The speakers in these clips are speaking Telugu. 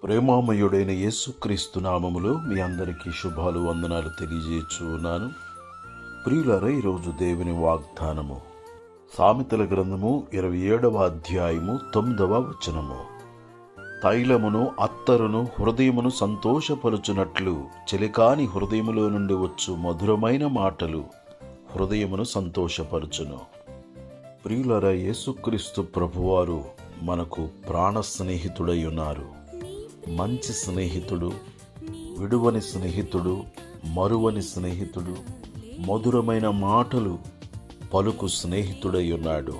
ప్రేమామయుడైన యేసుక్రీస్తు నామములో మీ అందరికీ శుభాలు వందనాలు తెలియజేస్తున్నాను. ప్రియులారా, ఈరోజు దేవుని వాగ్దానము సామెతల గ్రంథము 27వ అధ్యాయము 9వ వచనము. తైలమును అత్తరును హృదయమును సంతోషపరుచునట్లు చెలికాని హృదయములో నుండి వచ్చు మధురమైన మాటలు హృదయమును సంతోషపరుచును. ప్రియులారా, యేసుక్రీస్తు ప్రభువారు మనకు ప్రాణ స్నేహితుడై ఉన్నారు. మంచి స్నేహితుడు, విడువని స్నేహితుడు, మరువని స్నేహితుడు, మధురమైన మాటలు పలుకు స్నేహితుడై ఉన్నాడు.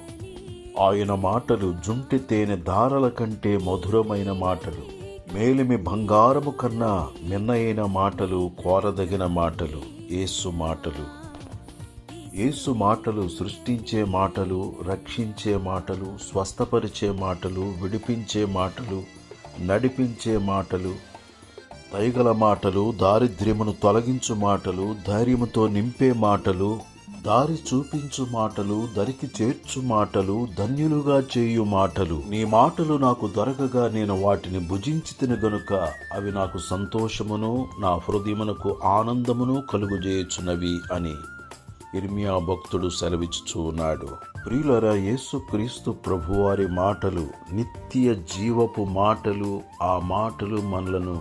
ఆయన మాటలు జుంటి తేనె ధారల కంటే మధురమైన మాటలు, మేలిమి బంగారము కన్నా మిన్నయైన మాటలు, కోరదగిన మాటలు యేసు మాటలు. యేసు మాటలు సృష్టించే మాటలు, రక్షించే మాటలు, స్వస్థపరిచే మాటలు, విడిపించే మాటలు, నడిపించే మాటలు, దయగల మాటలు, దారిద్ర్యమును తొలగించు మాటలు, ధైర్యముతో నింపే మాటలు, దారి చూపించు మాటలు, దరికి చేర్చు మాటలు, ధన్యులుగా చేయు మాటలు. నీ మాటలు నాకు దొరకగా నేను వాటిని భుజించితిని గనుక అవి నాకు సంతోషమును నా హృదయమునకు ఆనందమును కలుగుజేయుచున్నవి అని ఇర్మియా భక్తుడు సెలవిచ్చుచూ ఉన్నాడు. ప్రియులారా, యేసుక్రీస్తు ప్రభువారి మాటలు నిత్య జీవపు మాటలు. ఆ మాటలు మనలను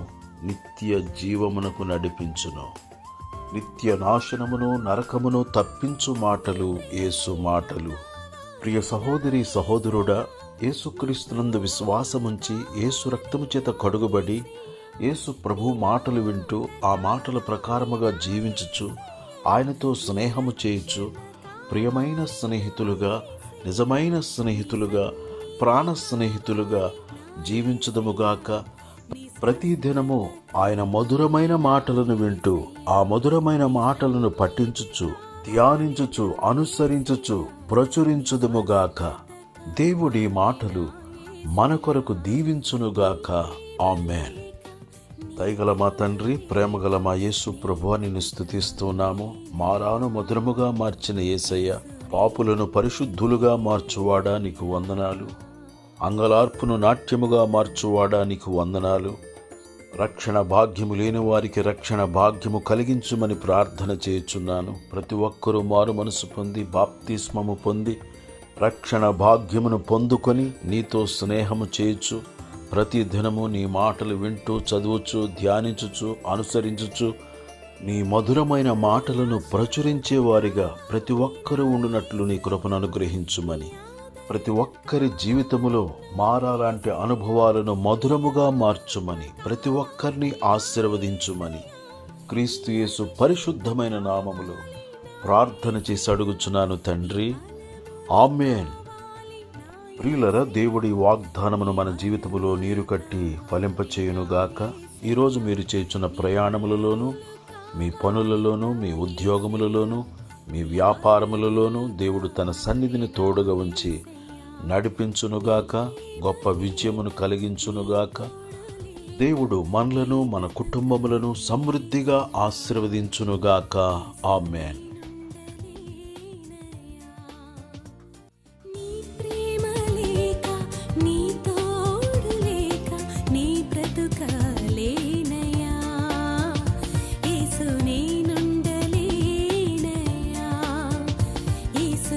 నిత్య జీవమునకు నడిపించును. నిత్య నాశనమును నరకమును తప్పించు మాటలు యేసు మాటలు. ప్రియ సహోదరి సహోదరుడా, యేసుక్రీస్తునందు విశ్వాసముంచి యేసు రక్తము చేత కడుగుబడి యేసు ప్రభు మాటలు వింటూ ఆ మాటల ప్రకారముగా జీవించుచు ఆయనతో స్నేహము చేయుచు ప్రియమైన స్నేహితులుగా, నిజమైన స్నేహితులుగా, ప్రాణ స్నేహితులుగా జీవించుదముగాక. ప్రతి దినము ఆయన మధురమైన మాటలను వింటూ ఆ మధురమైన మాటలను పఠించుచు, ధ్యానించుచు, అనుసరించుచు ప్రచురించుదముగాక. దేవుడి మాటలు మన కొరకు దీవించునుగాక. ఆమేన్. దయగల మా తండ్రి, ప్రేమగల మా యేసు ప్రభువా, నిన్ను స్తుతిస్తున్నాము. మారాను మధురముగా మార్చిన యేసయ్య, పాపులను పరిశుద్ధులుగా మార్చువాడా నీకు వందనాలు. అంగలార్పును నాట్యముగా మార్చువాడా నీకు వందనాలు. రక్షణ భాగ్యము లేని వారికి రక్షణ భాగ్యము కలిగించుమని ప్రార్థన చేయుచున్నాను. ప్రతి ఒక్కరూ మారు మనసు పొంది బాప్తిస్మము పొంది రక్షణ భాగ్యమును పొందుకొని నీతో స్నేహము చేయుచు ప్రతి దినము నీ మాటలు వింటూ, చదువుచు, ధ్యానించుచు, అనుసరించుచు నీ మధురమైన మాటలను ప్రచురించేవారిగా ప్రతి ఒక్కరూ ఉండునట్లు నీ కృపను అనుగ్రహించుమని, ప్రతి ఒక్కరి జీవితములో మారాలాంటి అనుభవాలను మధురముగా మార్చుమని, ప్రతి ఒక్కరిని ఆశీర్వదించుమని క్రీస్తు యేసు పరిశుద్ధమైన నామములో ప్రార్థన చేసి అడుగుచున్నాను తండ్రి. ఆమేన్. ప్రియులరా, దేవుడి వాగ్దానమును మన జీవితములో నీరు కట్టి ఫలింపచేయునుగాక. ఈరోజు మీరు చేయుచున్న ప్రయాణములలోనూ, మీ పనులలోనూ, మీ ఉద్యోగములలోనూ, మీ వ్యాపారములలోనూ దేవుడు తన సన్నిధిని తోడుగా ఉంచి నడిపించునుగాక. గొప్ప విజయమును కలిగించునుగాక. దేవుడు మనలను, మన కుటుంబములను సమృద్ధిగా ఆశీర్వదించునుగాక. ఆమేన్. యేసు